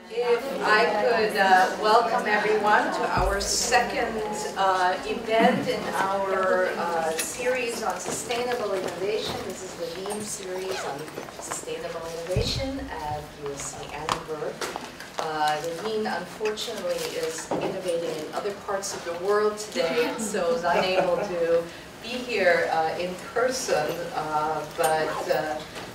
If I could welcome everyone to our second event in our series on sustainable innovation. This is the Linden series on sustainable innovation at USC Annenberg. The Linden, unfortunately, is innovating in other parts of the world today, and so is unable to be here in person, but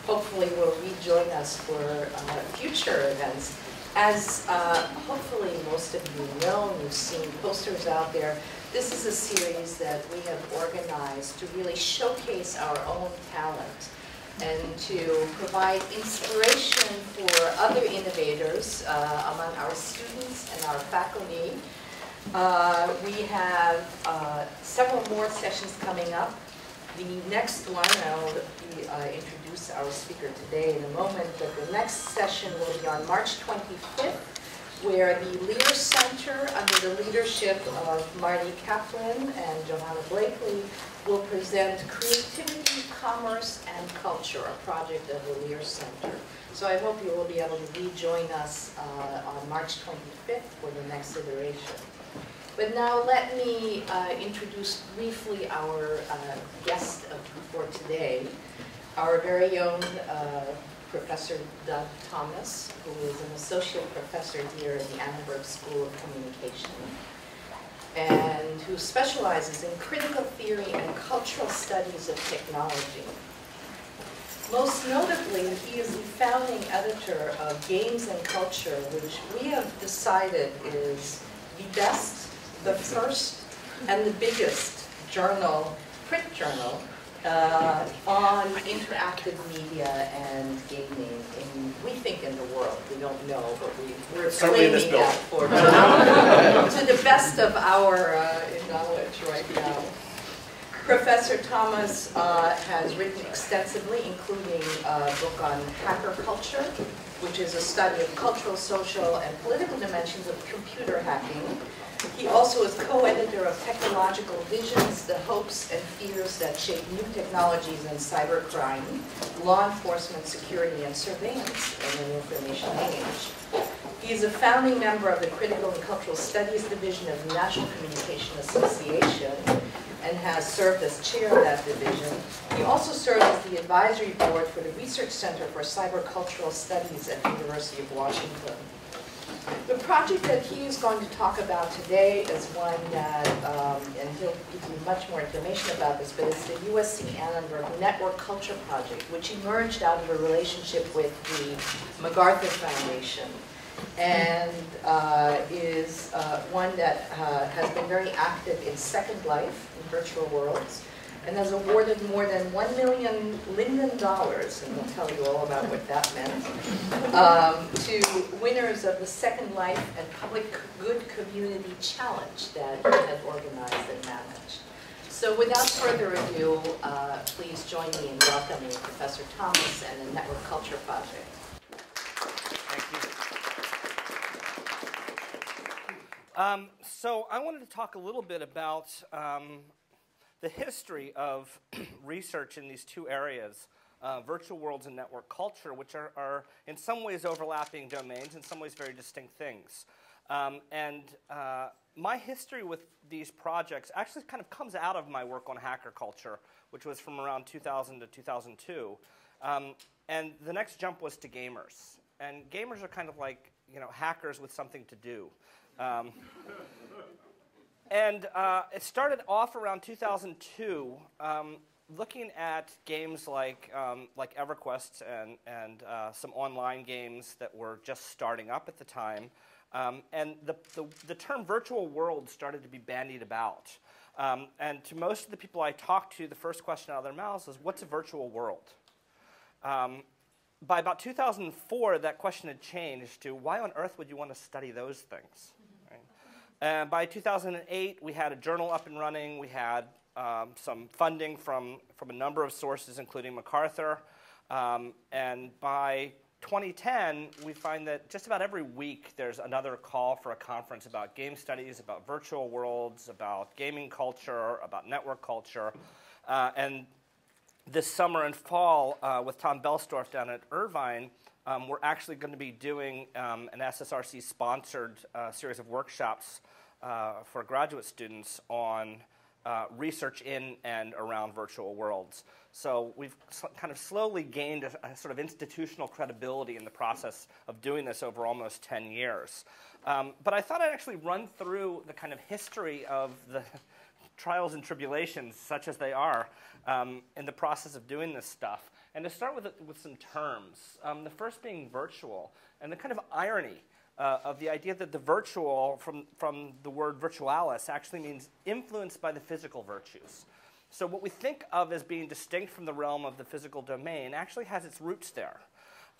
hopefully will rejoin us for future events. As hopefully most of you know, you've seen posters out there, this is a series that we have organized to really showcase our own talent and to provide inspiration for other innovators among our students and our faculty. We have several more sessions coming up. The next one, I'll introduce our speaker today in a moment, but the next session will be on March 25th, where the Leader Center, under the leadership of Marty Kaplan and Johanna Blakely, will present Creativity, Commerce, and Culture, a project of the Leader Center. So I hope you will be able to rejoin us on March 25th for the next iteration. But now let me introduce briefly our guest for today, our very own Professor Doug Thomas, who is an associate professor here at the Annenberg School of Communication, and who specializes in critical theory and cultural studies of technology. Most notably, he is the founding editor of Games and Culture, which we have decided is the best, the first, and the biggest journal, print journal, on interactive media and gaming, we think in the world. We don't know, but we're claiming that for to the best of our knowledge right now. Professor Thomas has written extensively, including a book on hacker culture, which is a study of cultural, social, and political dimensions of computer hacking. He also is co-editor of Technological Visions, the Hopes and Fears that Shape New Technologies in Cybercrime, Law Enforcement, Security, and Surveillance in an Information Age. He is a founding member of the Critical and Cultural Studies Division of the National Communication Association and has served as chair of that division. He also serves as the advisory board for the Research Center for Cybercultural Studies at the University of Washington. The project that he is going to talk about today is one that, and he'll give you much more information about this, but it's the USC Annenberg Network Culture Project, which emerged out of a relationship with the MacArthur Foundation, and is one that has been very active in Second Life, in virtual worlds, and has awarded more than $1 million Linden, and we'll tell you all about what that meant, to winners of the Second Life and Public Good Community Challenge that he had organized and managed. So without further ado, please join me in welcoming Professor Thomas and the Network Culture Project. Thank you. So I wanted to talk a little bit about the history of research in these two areas, virtual worlds and network culture, which are in some ways overlapping domains, in some ways very distinct things. My history with these projects actually kind of comes out of my work on hacker culture, which was from around 2000 to 2002. And the next jump was to gamers. And gamers are kind of like, you know, hackers with something to do. It started off around 2002, looking at games like EverQuest and some online games that were just starting up at the time. And the term virtual world started to be bandied about. And to most of the people I talked to, the first question out of their mouths was, what's a virtual world? By about 2004, that question had changed to, why on earth would you want to study those things? And by 2008, we had a journal up and running. We had some funding from a number of sources, including MacArthur. And by 2010, we find that just about every week there's another call for a conference about game studies, about virtual worlds, about gaming culture, about network culture. And this summer and fall with Tom Belsdorf down at Irvine, we're actually going to be doing an SSRC-sponsored series of workshops for graduate students on research in and around virtual worlds. So we've kind of slowly gained a sort of institutional credibility in the process of doing this over almost 10 years. But I thought I'd actually run through the kind of history of the trials and tribulations, such as they are, in the process of doing this stuff. And to start with some terms, the first being virtual, and the kind of irony of the idea that the virtual, from the word virtualis, actually means influenced by the physical virtues. So what we think of as being distinct from the realm of the physical domain actually has its roots there.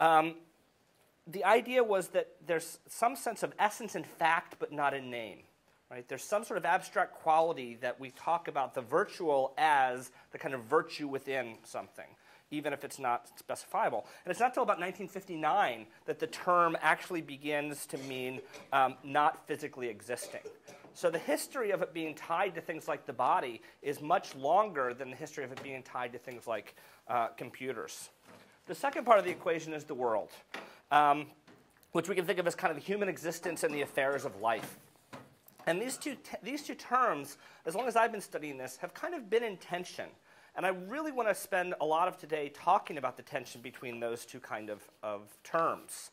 The idea was that there's some sense of essence in fact, but not in name. Right? There's some sort of abstract quality that we talk about the virtual as the kind of virtue within something, even if it's not specifiable. And it's not until about 1959 that the term actually begins to mean not physically existing. So the history of it being tied to things like the body is much longer than the history of it being tied to things like computers. The second part of the equation is the world, which we can think of as kind of the human existence and the affairs of life. And these two terms, as long as I've been studying this, have kind of been in tension. And I really want to spend a lot of today talking about the tension between those two kind of terms.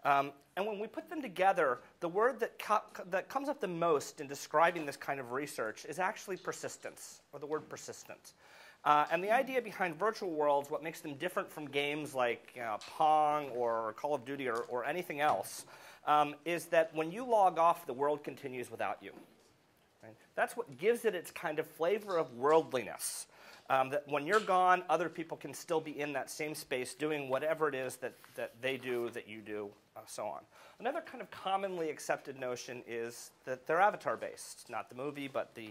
And when we put them together, the word that comes up the most in describing this kind of research is actually persistence, or the word persistent. And the idea behind virtual worlds, what makes them different from games like Pong or Call of Duty or anything else, is that when you log off, the world continues without you. Right? That's what gives it its kind of flavor of worldliness. That when you're gone, other people can still be in that same space doing whatever it is that they do, that you do, so on. Another kind of commonly accepted notion is that they're avatar-based, not the movie, but the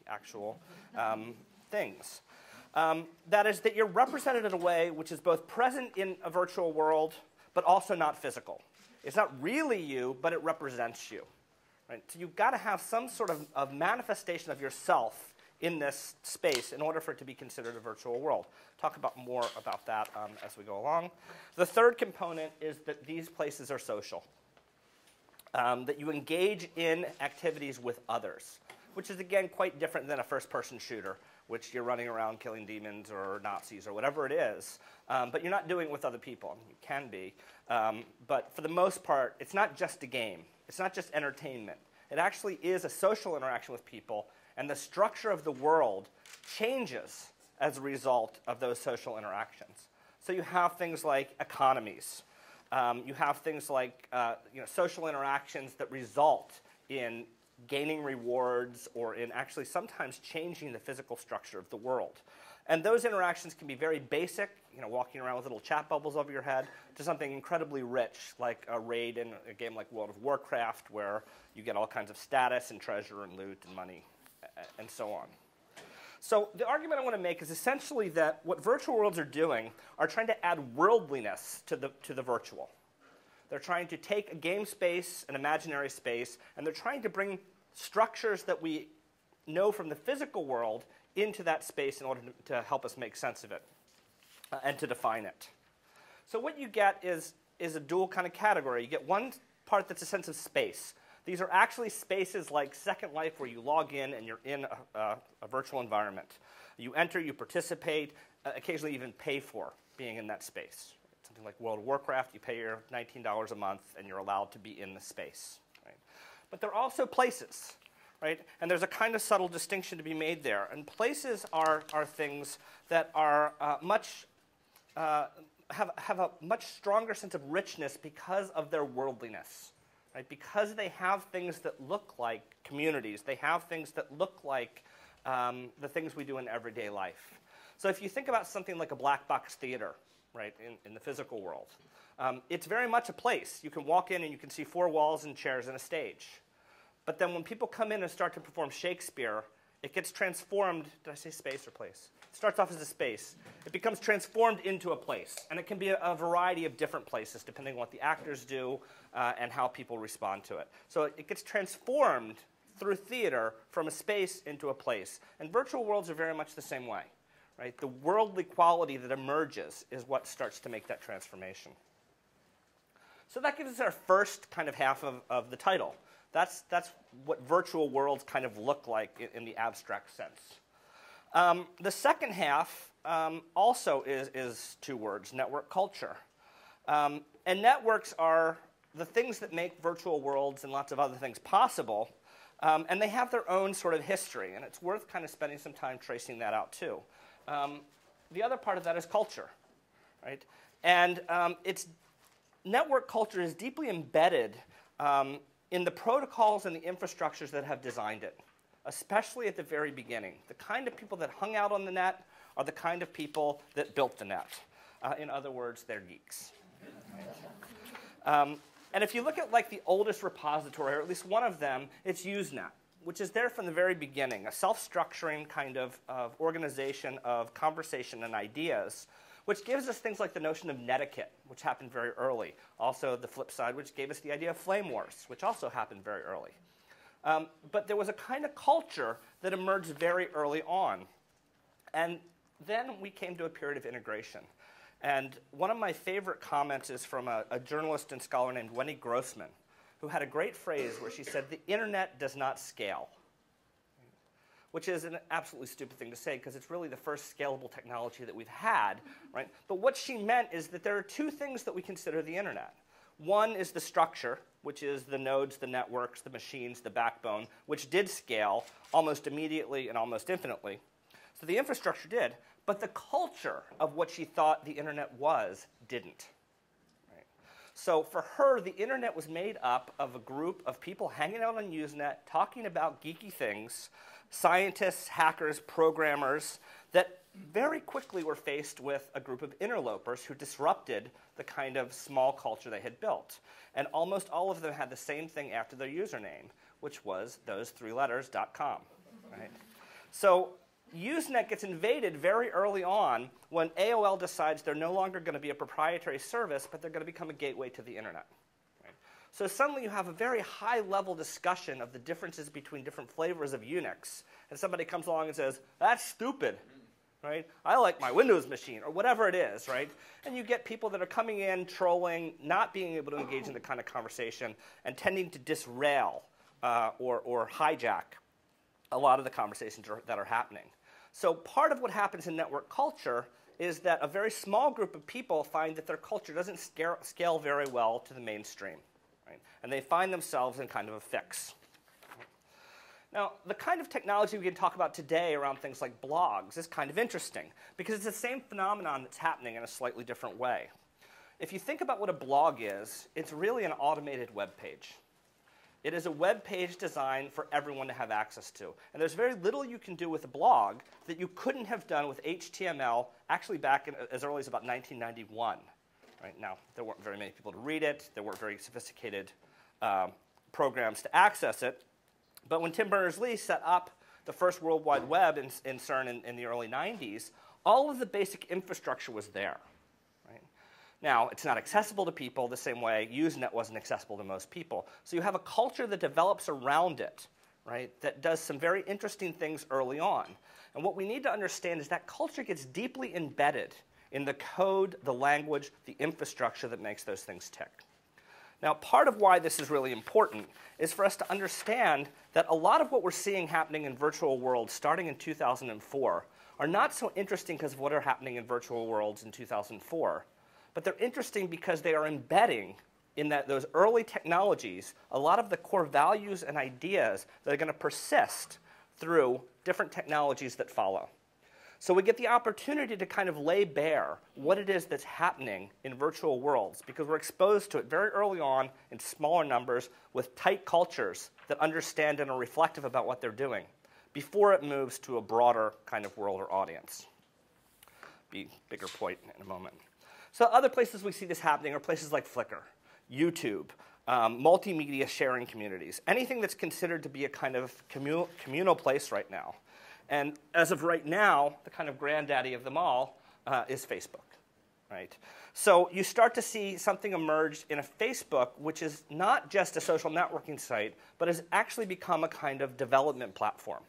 actual things. That is that you're represented in a way which is both present in a virtual world, but also not physical. It's not really you, but it represents you. Right? So you've got to have some sort of manifestation of yourself in this space in order for it to be considered a virtual world. Talk about more about that as we go along. The third component is that these places are social, that you engage in activities with others, which is, again, quite different than a first-person shooter, which you're running around killing demons or Nazis or whatever it is, but you're not doing it with other people. You can be, but for the most part, it's not just a game. It's not just entertainment. It actually is a social interaction with people, and the structure of the world changes as a result of those social interactions. So you have things like economies. You have things like social interactions that result in gaining rewards or in actually sometimes changing the physical structure of the world. And those interactions can be very basic, walking around with little chat bubbles over your head, to something incredibly rich, like a raid in a game like World of Warcraft, where you get all kinds of status and treasure and loot and money, and so on. So the argument I want to make is essentially that what virtual worlds are doing are trying to add worldliness to the virtual. They're trying to take a game space, an imaginary space, and they're trying to bring structures that we know from the physical world into that space in order to help us make sense of it and to define it. So what you get is a dual kind of category. You get one part that's a sense of space. These are actually spaces like Second Life where you log in and you're in a virtual environment. You enter, you participate, occasionally even pay for being in that space. Something like World of Warcraft, you pay your $19 a month and you're allowed to be in the space. Right? But they're also places, right? And there's a kind of subtle distinction to be made there. And places are things that are have a much stronger sense of richness because of their worldliness. Right? Because they have things that look like communities. They have things that look like the things we do in everyday life. So if you think about something like a black box theater, right, in the physical world, it's very much a place. You can walk in and you can see 4 walls and chairs and a stage. But then when people come in and start to perform Shakespeare, it gets transformed. Did I say space or place? It starts off as a space. It becomes transformed into a place. And it can be a variety of different places depending on what the actors do and how people respond to it. So it gets transformed through theater from a space into a place. And virtual worlds are very much the same way. right? The worldly quality that emerges is what starts to make that transformation. So that gives us our first kind of half of the title. That's what virtual worlds kind of look like in the abstract sense. The second half also is two words, network culture. And networks are the things that make virtual worlds and lots of other things possible. And they have their own sort of history, and it's worth kind of spending some time tracing that out too. The other part of that is culture, right? And network culture is deeply embedded in the protocols and the infrastructures that have designed it, especially at the very beginning. The kind of people that hung out on the net are the kind of people that built the net. In other words, they're geeks. And if you look at like the oldest repository, or at least one of them, it's Usenet, which is there from the very beginning, a self-structuring kind of organization of conversation and ideas, which gives us things like the notion of netiquette, which happened very early. Also the flip side, which gave us the idea of flame wars, which also happened very early. But there was a kind of culture that emerged very early on. And then we came to a period of integration. And one of my favorite comments is from a journalist and scholar named Wendy Grossman, who had a great phrase where she said, "The internet does not scale," which is an absolutely stupid thing to say because it's really the first scalable technology that we've had, right? But what she meant is that there are two things that we consider the internet. One is the structure, which is the nodes, the networks, the machines, the backbone, which did scale almost immediately and almost infinitely. So the infrastructure did. But the culture of what she thought the internet was didn't. Right? So for her, the internet was made up of a group of people hanging out on Usenet, talking about geeky things, scientists, hackers, programmers, that very quickly were faced with a group of interlopers who disrupted the kind of small culture they had built. And almost all of them had the same thing after their username, which was those three letters, .com. Right? So Usenet gets invaded very early on when AOL decides they're no longer going to be a proprietary service, but they're going to become a gateway to the internet. Right? So suddenly you have a very high-level discussion of the differences between different flavors of Unix, and somebody comes along and says, "That's stupid. Right? I like my Windows machine," or whatever it is, right? And you get people that are coming in, trolling, not being able to engage in the kind of conversation, and tending to disrail or hijack a lot of the conversations that are happening. So part of what happens in network culture is that a very small group of people find that their culture doesn't scale very well to the mainstream, right? And they find themselves in kind of a fix. Now, the kind of technology we can talk about today around things like blogs is kind of interesting because it's the same phenomenon that's happening in a slightly different way. If you think about what a blog is, it's really an automated web page. It is a web page designed for everyone to have access to. And there's very little you can do with a blog that you couldn't have done with HTML actually back in, as early as about 1991. Right? Now, there weren't very many people to read it. There weren't very sophisticated programs to access it. But when Tim Berners-Lee set up the first World Wide Web in CERN in the early 90s, all of the basic infrastructure was there. Right? Now, it's not accessible to people the same way Usenet wasn't accessible to most people. So you have a culture that develops around it, right, that does some very interesting things early on. And what we need to understand is that culture gets deeply embedded in the code, the language, the infrastructure that makes those things tick. Now, part of why this is really important is for us to understand that a lot of what we're seeing happening in virtual worlds starting in 2004 are not so interesting because of what are happening in virtual worlds in 2004, but they're interesting because they are embedding in those early technologies a lot of the core values and ideas that are going to persist through different technologies that follow. So we get the opportunity to kind of lay bare what it is that's happening in virtual worlds because we're exposed to it very early on in smaller numbers with tight cultures that understand and are reflective about what they're doing before it moves to a broader kind of world or audience. Bigger point in a moment. So other places we see this happening are places like Flickr, YouTube, multimedia sharing communities, anything that's considered to be a kind of communal place right now. And as of right now, the kind of granddaddy of them all is Facebook, right? So you start to see something emerge in a Facebook, which is not just a social networking site, but has actually become a kind of development platform.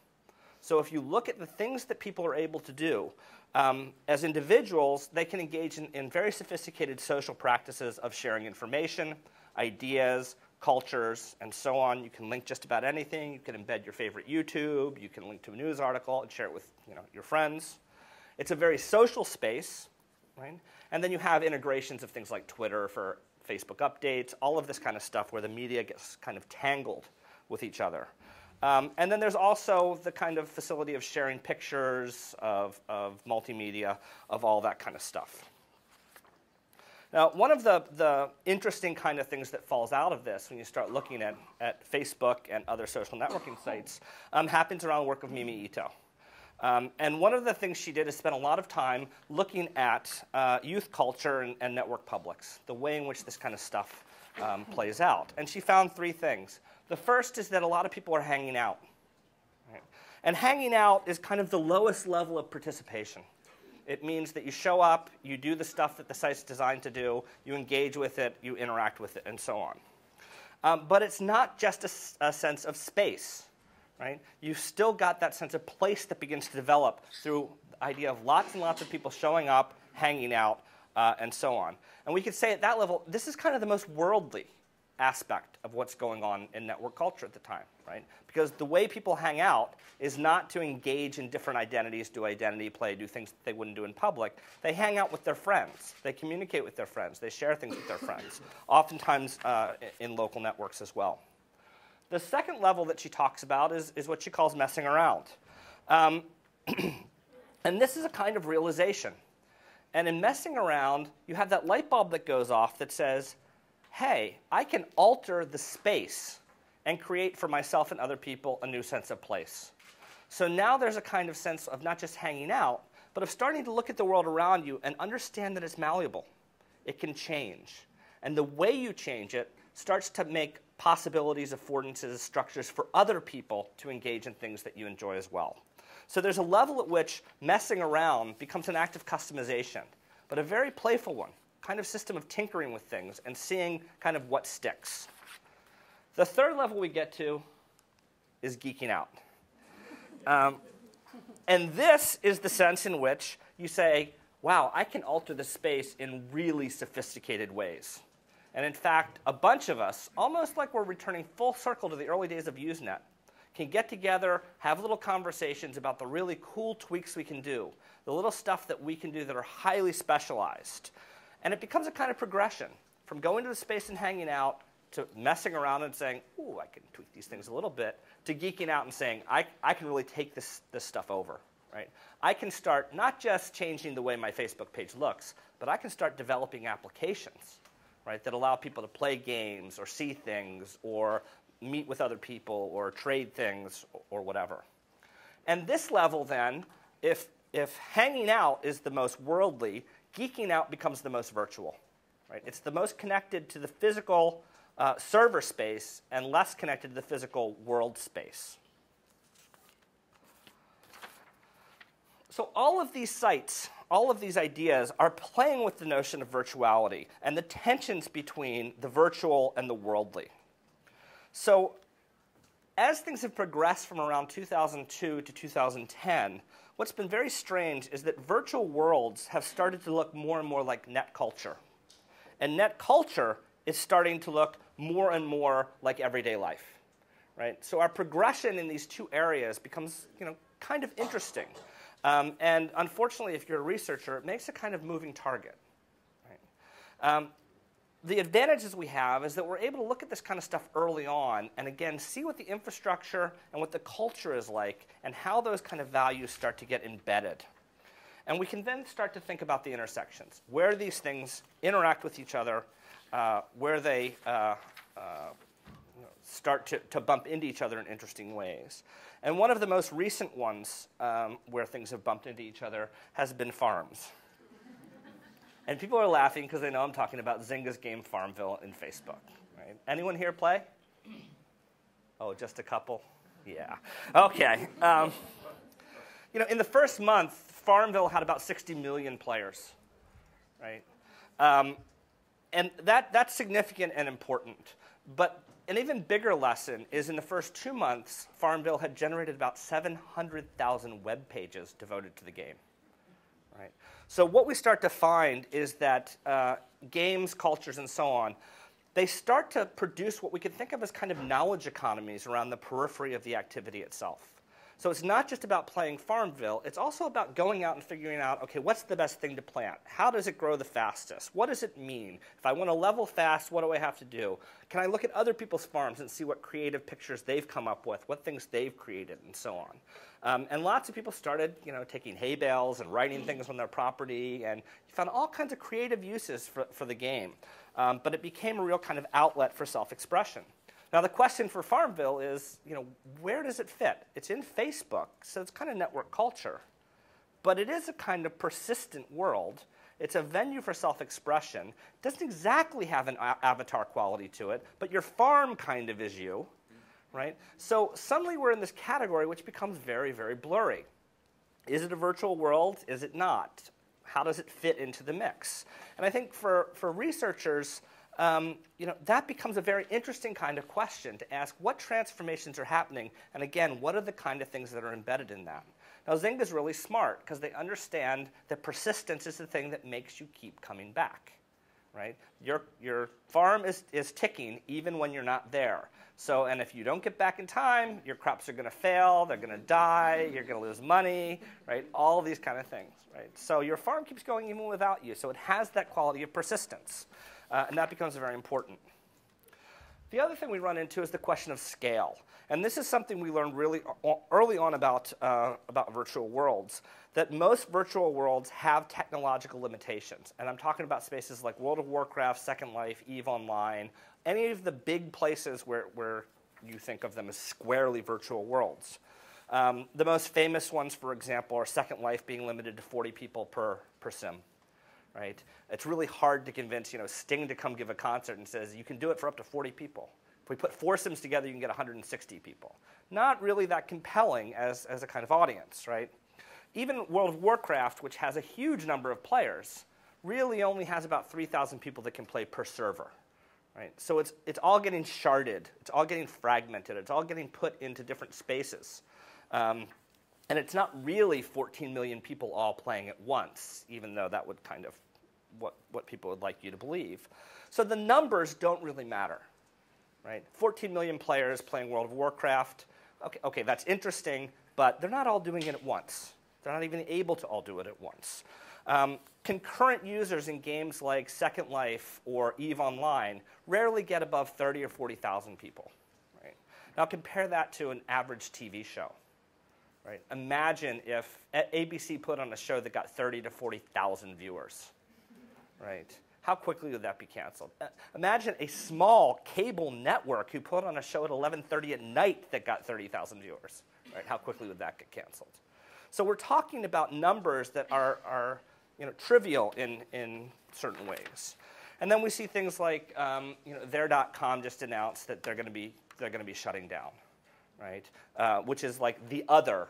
So if you look at the things that people are able to do, As individuals, they can engage in very sophisticated social practices of sharing information, ideas, cultures, and so on. You can link just about anything. You can embed your favorite YouTube. You can link to a news article and share it with your friends. It's a very social space, right? And then you have integrations of things like Twitter for Facebook updates, all of this kind of stuff where the media gets kind of tangled with each other. And then there's also the kind of facility of sharing pictures, of multimedia, of all that kind of stuff. Now, one of the interesting kind of things that falls out of this when you start looking at Facebook and other social networking sites happens around the work of Mimi Ito. And one of the things she did is spend a lot of time looking at youth culture and network publics, the way in which this kind of stuff plays out. And she found three things. The first is that a lot of people are hanging out. Right? And hanging out is kind of the lowest level of participation. It means that you show up, you do the stuff that the site's designed to do, you engage with it, you interact with it, and so on. But it's not just a sense of space. Right? You've still got that sense of place that begins to develop through the idea of lots and lots of people showing up, hanging out, and so on. And we could say at that level, this is kind of the most worldly aspect of what's going on in network culture at the time, right? Because the way people hang out is not to engage in different identities, do identity play, do things that they wouldn't do in public. They hang out with their friends. They communicate with their friends. They share things with their friends, oftentimes in local networks as well. The second level that she talks about is what she calls messing around. And this is a kind of realization. And in messing around, you have that light bulb that goes off that says, hey, I can alter the space and create for myself and other people a new sense of place. So now there's a kind of sense of not just hanging out, but of starting to look at the world around you and understand that it's malleable. It can change. And the way you change it starts to make possibilities, affordances, structures for other people to engage in things that you enjoy as well. So there's a level at which messing around becomes an act of customization, but a very playful one, kind of system of tinkering with things and seeing kind of what sticks. The third level we get to is geeking out. And this is the sense in which you say, wow, I can alter the space in really sophisticated ways. And in fact, a bunch of us, almost like we're returning full circle to the early days of Usenet, can get together, have little conversations about the really cool tweaks we can do, the little stuff that we can do that are highly specialized. And it becomes a kind of progression from going to the space and hanging out to messing around and saying, ooh, I can tweak these things a little bit, to geeking out and saying, I can really take this stuff over. Right? I can start not just changing the way my Facebook page looks, but I can start developing applications, right, that allow people to play games or see things or meet with other people or trade things or whatever. And this level then, if hanging out is the most worldly, geeking out becomes the most virtual. Right? It's the most connected to the physical server space and less connected to the physical world space. So all of these sites, all of these ideas are playing with the notion of virtuality and the tensions between the virtual and the worldly. So as things have progressed from around 2002 to 2010, what's been very strange is that virtual worlds have started to look more and more like net culture. And net culture is starting to look more and more like everyday life. Right? So our progression in these two areas becomes kind of interesting. And unfortunately, if you're a researcher, it makes a kind of moving target. Right? The advantages we have is that we're able to look at this kind of stuff early on and, again, see what the infrastructure and what the culture is like and how those kind of values start to get embedded. And we can then start to think about the intersections, where these things interact with each other, where they start to bump into each other in interesting ways. And one of the most recent ones where things have bumped into each other has been farms. And people are laughing because they know I'm talking about Zynga's game Farmville in Facebook. Right? Anyone here play? Oh, just a couple? Yeah. Okay. In the first month, Farmville had about 60 million players. Right? And that's significant and important. But an even bigger lesson is in the first 2 months, Farmville had generated about 700,000 web pages devoted to the game. right? So what we start to find is that games, cultures, and so on, they start to produce what we could think of as kind of knowledge economies around the periphery of the activity itself. So it's not just about playing Farmville, it's also about going out and figuring out, okay, what's the best thing to plant? How does it grow the fastest? What does it mean? If I want to level fast, what do I have to do? Can I look at other people's farms and see what creative pictures they've come up with, what things they've created, and so on? And lots of people started, taking hay bales and writing things on their property, and you found all kinds of creative uses for the game. But it became a real kind of outlet for self-expression. Now, the question for Farmville is, where does it fit? It's in Facebook, so it's kind of network culture. But it is a kind of persistent world. It's a venue for self-expression. It doesn't exactly have an avatar quality to it, but your farm kind of is you, right? So suddenly we're in this category which becomes very, very blurry. Is it a virtual world? Is it not? How does it fit into the mix? And I think for researchers, that becomes a very interesting kind of question to ask what transformations are happening, and again, what are the kind of things that are embedded in that? Now, Zynga's really smart because they understand that persistence is the thing that makes you keep coming back, right? Your farm is ticking even when you're not there. So, and if you don't get back in time, your crops are going to fail, they're going to die, you're going to lose money, right? All of these kind of things, right? So your farm keeps going even without you. So it has that quality of persistence. And that becomes very important. The other thing we run into is the question of scale. And this is something we learned really early on about virtual worlds, that most virtual worlds have technological limitations. And I'm talking about spaces like World of Warcraft, Second Life, EVE Online, any of the big places where you think of them as squarely virtual worlds. The most famous ones, for example, are Second Life being limited to 40 people per sim. Right? It's really hard to convince Sting to come give a concert and says you can do it for up to 40 people. If we put 4 sims together, you can get 160 people. Not really that compelling as a kind of audience, right? Even World of Warcraft, which has a huge number of players, really only has about 3,000 people that can play per server, right? So it's all getting sharded, it's all getting fragmented, it's all getting put into different spaces. And it's not really 14 million people all playing at once, even though that would kind of what people would like you to believe. So the numbers don't really matter, right? 14 million players playing World of Warcraft. Okay, that's interesting, but they're not all doing it at once. They're not even able to all do it at once. Concurrent users in games like Second Life or EVE Online rarely get above 30 or 40,000 people, right? Now compare that to an average TV show. Right? Imagine if ABC put on a show that got 30 to 40,000 viewers. Right? How quickly would that be canceled? Imagine a small cable network who put on a show at 11:30 at night that got 30,000 viewers. Right? How quickly would that get canceled? So we're talking about numbers that are trivial in certain ways. And then we see things like their.com just announced that they're going to be shutting down. Right, which is like the other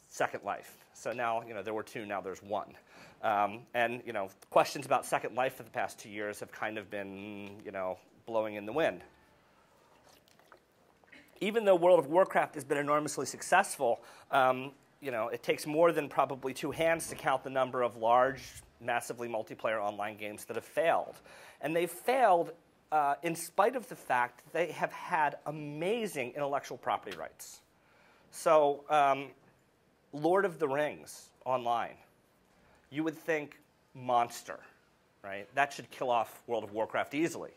Second Life. So now, there were 2, now there's 1. And, questions about Second Life for the past 2 years have kind of been, blowing in the wind. Even though World of Warcraft has been enormously successful, it takes more than probably 2 hands to count the number of large, massively multiplayer online games that have failed. And they've failed in spite of the fact that they have had amazing intellectual property rights. So, Lord of the Rings online, you would think monster, right? That should kill off World of Warcraft easily.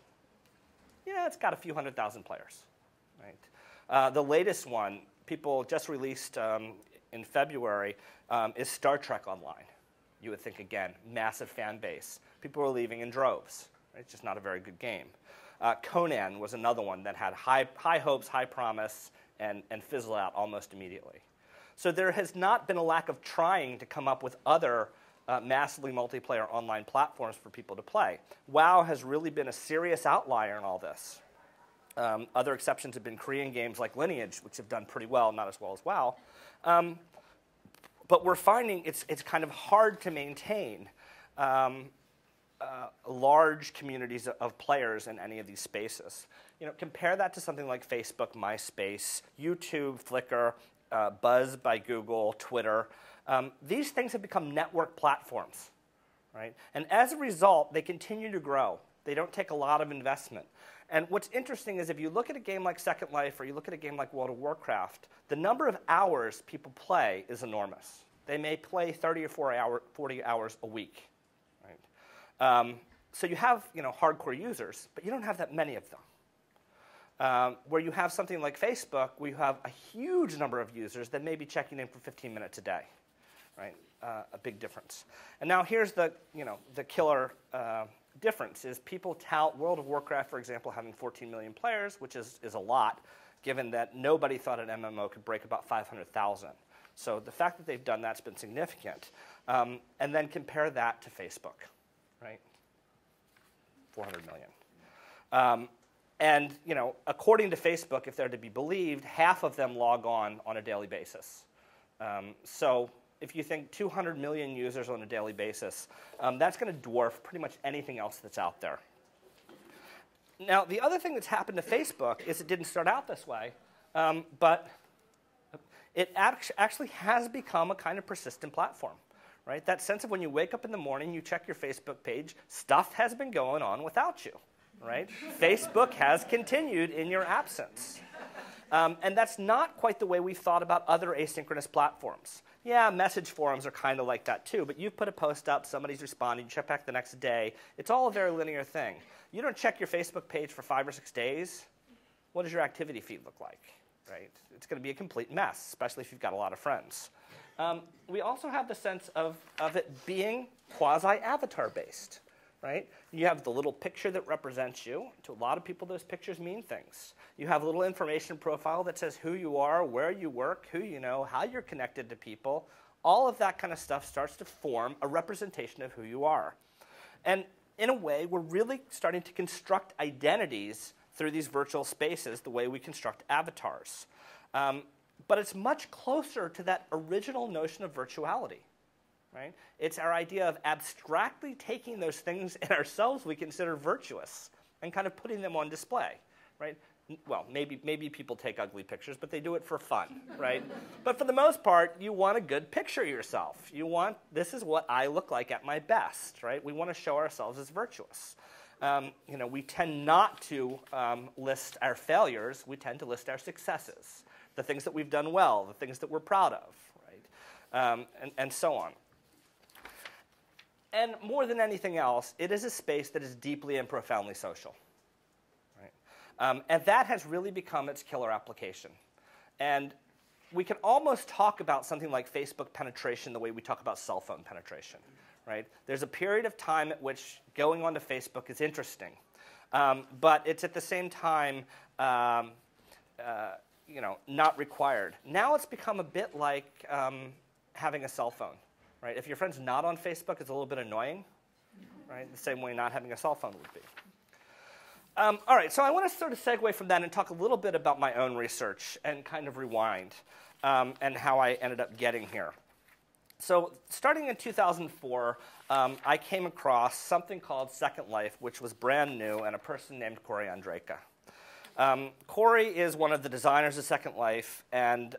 Yeah, it's got a few 100,000 players, right? The latest one, people just released in February, is Star Trek Online. You would think, again, massive fan base. People are leaving in droves. Right? It's just not a very good game. Conan was another one that had high hopes, high promise, and fizzle out almost immediately. So there has not been a lack of trying to come up with other massively multiplayer online platforms for people to play. WoW has really been a serious outlier in all this. Other exceptions have been Korean games like Lineage, which have done pretty well, not as well as WoW. But we're finding it's kind of hard to maintain large communities of players in any of these spaces. Compare that to something like Facebook, MySpace, YouTube, Flickr, Buzz by Google, Twitter. These things have become network platforms, right? And as a result, they continue to grow. They don't take a lot of investment. And what's interesting is if you look at a game like Second Life or you look at a game like World of Warcraft, the number of hours people play is enormous. They may play 30 or 40 hours a week, right? So you have hardcore users, but you don't have that many of them. Where you have something like Facebook, where you have a huge number of users that may be checking in for 15 minutes a day, right? A big difference. And now here's the killer difference is people tout World of Warcraft, for example, having 14 million players, which is a lot, given that nobody thought an MMO could break about 500,000. So the fact that they've done that's been significant. And then compare that to Facebook, right? 400 million. And according to Facebook, if they're to be believed, half of them log on a daily basis. So if you think 200 million users on a daily basis, that's going to dwarf pretty much anything else that's out there. Now, the other thing that's happened to Facebook is it didn't start out this way, but it actually has become a kind of persistent platform, right? That sense of when you wake up in the morning, you check your Facebook page, stuff has been going on without you, right? Facebook has continued in your absence. And that's not quite the way we've thought about other asynchronous platforms. Yeah, message forums are kind of like that too, but you put a post up, somebody's responding, you check back the next day. It's all a very linear thing. You don't check your Facebook page for 5 or 6 days. What does your activity feed look like, right? It's going to be a complete mess, especially if you've got a lot of friends. We also have the sense of it being quasi-avatar based, right? You have the little picture that represents you. To a lot of people, those pictures mean things. You have a little information profile that says who you are, where you work, who you know, how you're connected to people. All of that kind of stuff starts to form a representation of who you are. And in a way, we're really starting to construct identities through these virtual spaces the way we construct avatars. But it's much closer to that original notion of virtuality. Right? It's our idea of abstractly taking those things in ourselves we consider virtuous and kind of putting them on display, right? Well, maybe people take ugly pictures, but they do it for fun, right? But for the most part, you want a good picture of yourself. You want, this is what I look like at my best, right? We want to show ourselves as virtuous. We tend not to list our failures. We tend to list our successes, the things that we've done well, the things that we're proud of, right? And so on. And more than anything else, it is a space that is deeply and profoundly social. Right? And that has really become its killer application. And we can almost talk about something like Facebook penetration the way we talk about cell phone penetration. Right? There's a period of time at which going onto Facebook is interesting. But it's at the same time not required. Now it's become a bit like having a cell phone. Right? If your friend's not on Facebook, it's a little bit annoying, right? The same way not having a cell phone would be. All right, so I want to sort of segue from that and talk a little bit about my own research and kind of rewind and how I ended up getting here. So starting in 2004, I came across something called Second Life, which was brand new, and a person named Corey Andrejka. Corey is one of the designers of Second Life, and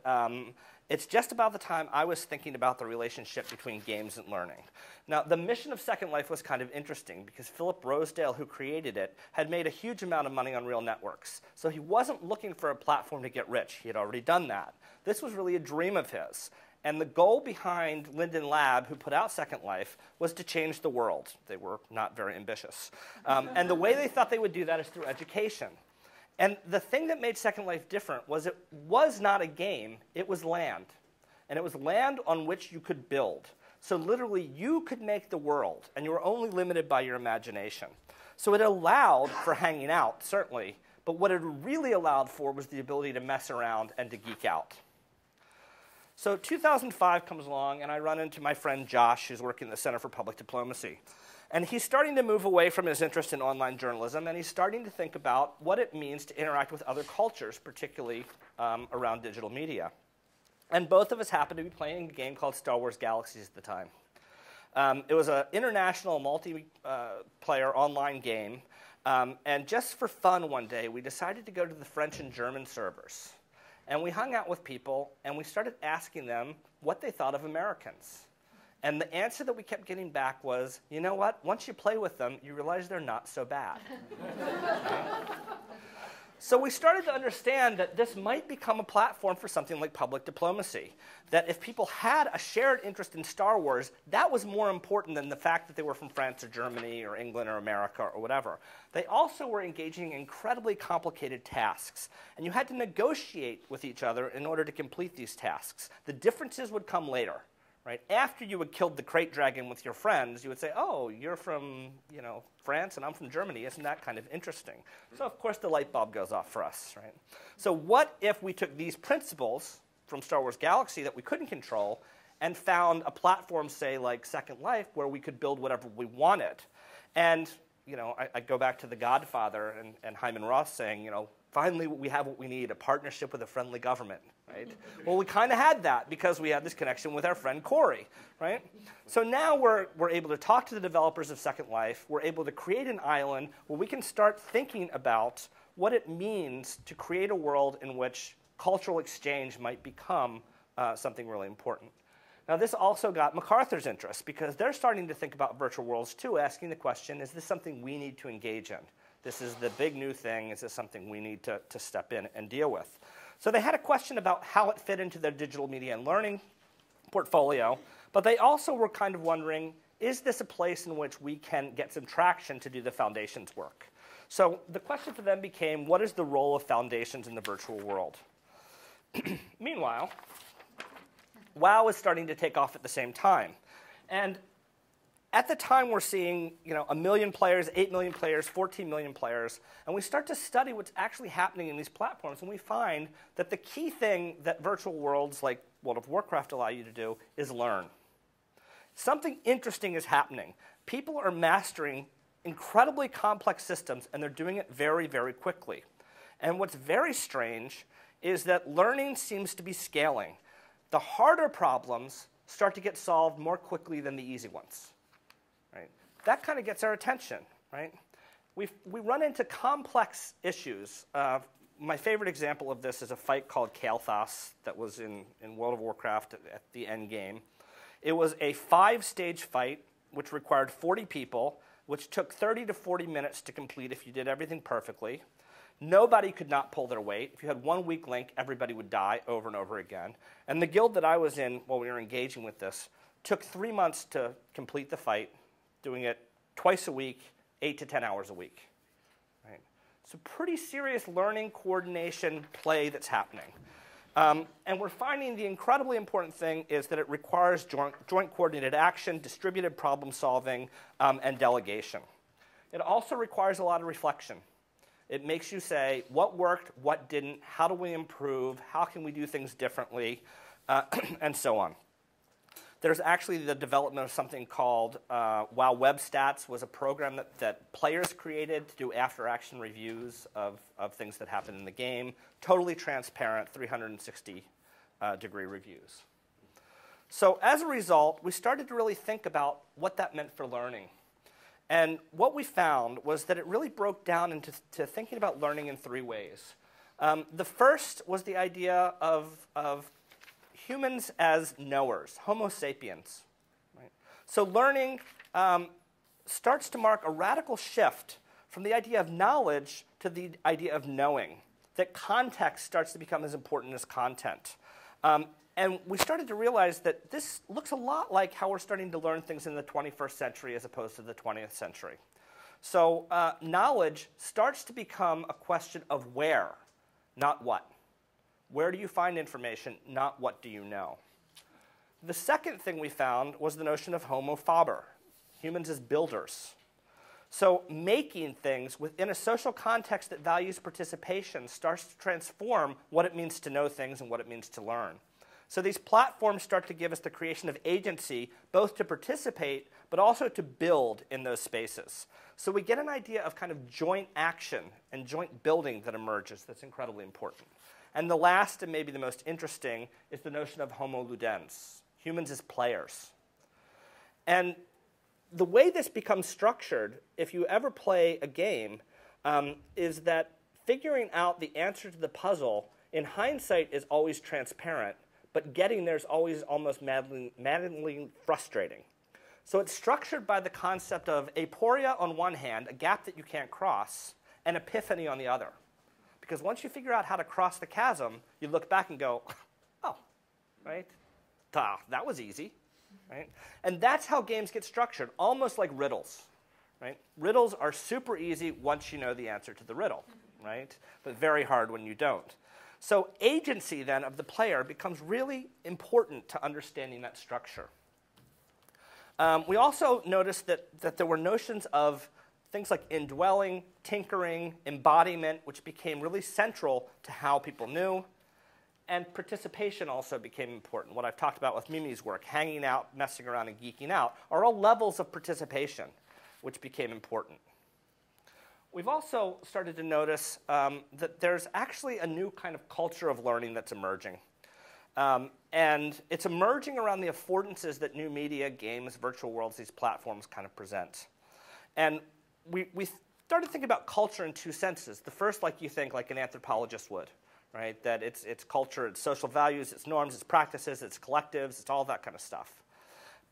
it's just about the time I was thinking about the relationship between games and learning. Now, the mission of Second Life was kind of interesting because Philip Rosedale, who created it, had made a huge amount of money on real networks. So he wasn't looking for a platform to get rich. He had already done that. This was really a dream of his. And the goal behind Linden Lab, who put out Second Life, was to change the world. They were not very ambitious. And the way they thought they would do that is through education. And the thing that made Second Life different was it was not a game, it was land. And it was land on which you could build. So literally, you could make the world, and you were only limited by your imagination. So it allowed for hanging out, certainly, but what it really allowed for was the ability to mess around and to geek out. So 2005 comes along, and I run into my friend Josh, who's working at the Center for Public Diplomacy. And he's starting to move away from his interest in online journalism, and he's starting to think about what it means to interact with other cultures, particularly around digital media. And both of us happened to be playing a game called Star Wars Galaxies at the time. It was an international multiplayer online game, and just for fun one day, we decided to go to the French and German servers. And we hung out with people, and we started asking them what they thought of Americans. And the answer that we kept getting back was, you know what? Once you play with them, you realize they're not so bad. So we started to understand that this might become a platform for something like public diplomacy. That if people had a shared interest in Star Wars, that was more important than the fact that they were from France or Germany or England or America or whatever. They also were engaging in incredibly complicated tasks. And you had to negotiate with each other in order to complete these tasks. The differences would come later. Right? After you had killed the crate dragon with your friends, you would say, oh, you're from France and I'm from Germany. Isn't that kind of interesting? So, of course, the light bulb goes off for us. Right? So what if we took these principles from Star Wars Galaxy that we couldn't control and found a platform, say, like Second Life, where we could build whatever we wanted? And I go back to The Godfather and Hyman Roth saying, finally we have what we need, a partnership with a friendly government. Right? Well, we kind of had that because we had this connection with our friend Corey, right? So now we're able to talk to the developers of Second Life. We're able to create an island where we can start thinking about what it means to create a world in which cultural exchange might become something really important. Now, this also got MacArthur's interest because they're starting to think about virtual worlds too, asking the question, is this something we need to engage in? This is the big new thing. Is this something we need to step in and deal with? So they had a question about how it fit into their digital media and learning portfolio, but they also were kind of wondering, is this a place in which we can get some traction to do the foundations work? So the question for them became, what is the role of foundations in the virtual world? Meanwhile, WoW is starting to take off at the same time. And at the time, we're seeing 1 million players, 8 million players, 14 million players, and we start to study what's actually happening in these platforms, and we find that the key thing that virtual worlds like World of Warcraft allow you to do is learn. Something interesting is happening. People are mastering incredibly complex systems, and they're doing it very, very quickly. And what's very strange is that learning seems to be scaling. The harder problems start to get solved more quickly than the easy ones. Right? That kind of gets our attention, right? We run into complex issues. My favorite example of this is a fight called Kael'thas that was in World of Warcraft at the end game. It was a 5-stage fight which required 40 people, which took 30 to 40 minutes to complete if you did everything perfectly. Nobody could not pull their weight. If you had one weak link, everybody would die over and over again. And the guild that I was in while we were engaging with this took 3 months to complete the fight, doing it twice a week, 8 to 10 hours a week. Right? So pretty serious learning, coordination, play that's happening. And we're finding the incredibly important thing is that it requires joint coordinated action, distributed problem solving, and delegation. It also requires a lot of reflection. It makes you say, what worked, what didn't, how do we improve, how can we do things differently, and so on. There's actually the development of something called WoW Web Stats, was a program that players created to do after-action reviews of things that happen in the game. Totally transparent, 360-degree reviews. So as a result, we started to really think about what that meant for learning. And what we found was that it really broke down into thinking about learning in 3 ways. The first was the idea of humans as knowers, Homo sapiens. Right? So learning starts to mark a radical shift from the idea of knowledge to the idea of knowing, that context starts to become as important as content. And we started to realize that this looks a lot like how we're starting to learn things in the 21st century as opposed to the 20th century. So knowledge starts to become a question of where, not what. Where do you find information, not what do you know? The second thing we found was the notion of homo faber, humans as builders. So making things within a social context that values participation starts to transform what it means to know things and what it means to learn. So these platforms start to give us the creation of agency, both to participate, but also to build in those spaces. So we get an idea of kind of joint action and joint building that emerges that's incredibly important. And the last, and maybe the most interesting, is the notion of homo ludens, humans as players. And the way this becomes structured, if you ever play a game, is that figuring out the answer to the puzzle in hindsight is always transparent, but getting there is always almost maddeningly frustrating. So it's structured by the concept of aporia on one hand, a gap that you can't cross, and epiphany on the other. Because once you figure out how to cross the chasm, you look back and go, oh, right? That was easy, right? And that's how games get structured, almost like riddles, right? Riddles are super easy once you know the answer to the riddle, right? But very hard when you don't. So agency, then, of the player becomes really important to understanding that structure. We also noticed that there were notions of things like indwelling, tinkering, embodiment, which became really central to how people knew. And participation also became important. What I've talked about with Mimi's work, hanging out, messing around, and geeking out, are all levels of participation, which became important. We've also started to notice that there's actually a new kind of culture of learning that's emerging. And it's emerging around the affordances that new media, games, virtual worlds, these platforms kind of present. And we started thinking about culture in two senses. The first, like you think, like an anthropologist would, right? That it's culture, it's social values, it's norms, it's practices, it's collectives, it's all that kind of stuff.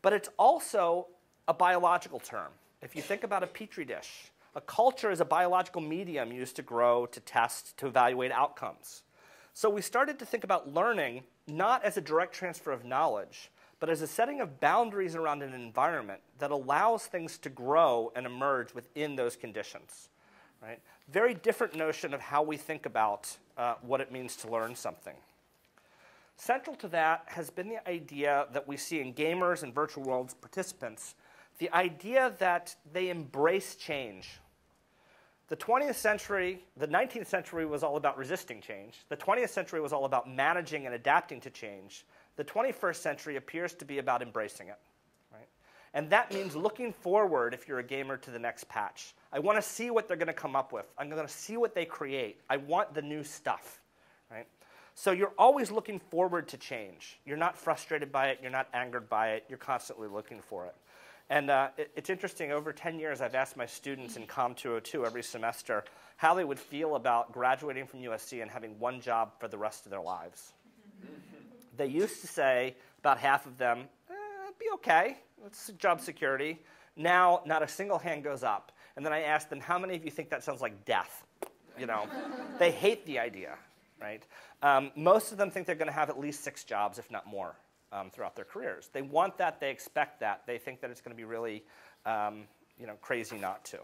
But it's also a biological term. If you think about a petri dish, a culture is a biological medium used to grow, to test, to evaluate outcomes. So we started to think about learning not as a direct transfer of knowledge, but as a setting of boundaries around an environment that allows things to grow and emerge within those conditions. Right? Very different notion of how we think about what it means to learn something. Central to that has been the idea that we see in gamers and virtual worlds participants, the idea that they embrace change. The 20th century, the 19th century was all about resisting change. The 20th century was all about managing and adapting to change. The 21st century appears to be about embracing it. Right? And that means looking forward, if you're a gamer, to the next patch. I want to see what they're going to come up with. I'm going to see what they create. I want the new stuff. Right? So you're always looking forward to change. You're not frustrated by it. You're not angered by it. You're constantly looking for it. And it's interesting, over 10 years, I've asked my students in Com 202 every semester how they would feel about graduating from USC and having one job for the rest of their lives. They used to say, about half of them, it'd be okay, it's job security. Now, not a single hand goes up. And then I asked them, how many of you think that sounds like death? You know, they hate the idea, right? Most of them think they're going to have at least 6 jobs, if not more. Throughout their careers. They want that, they expect that, they think that it's going to be really crazy not to.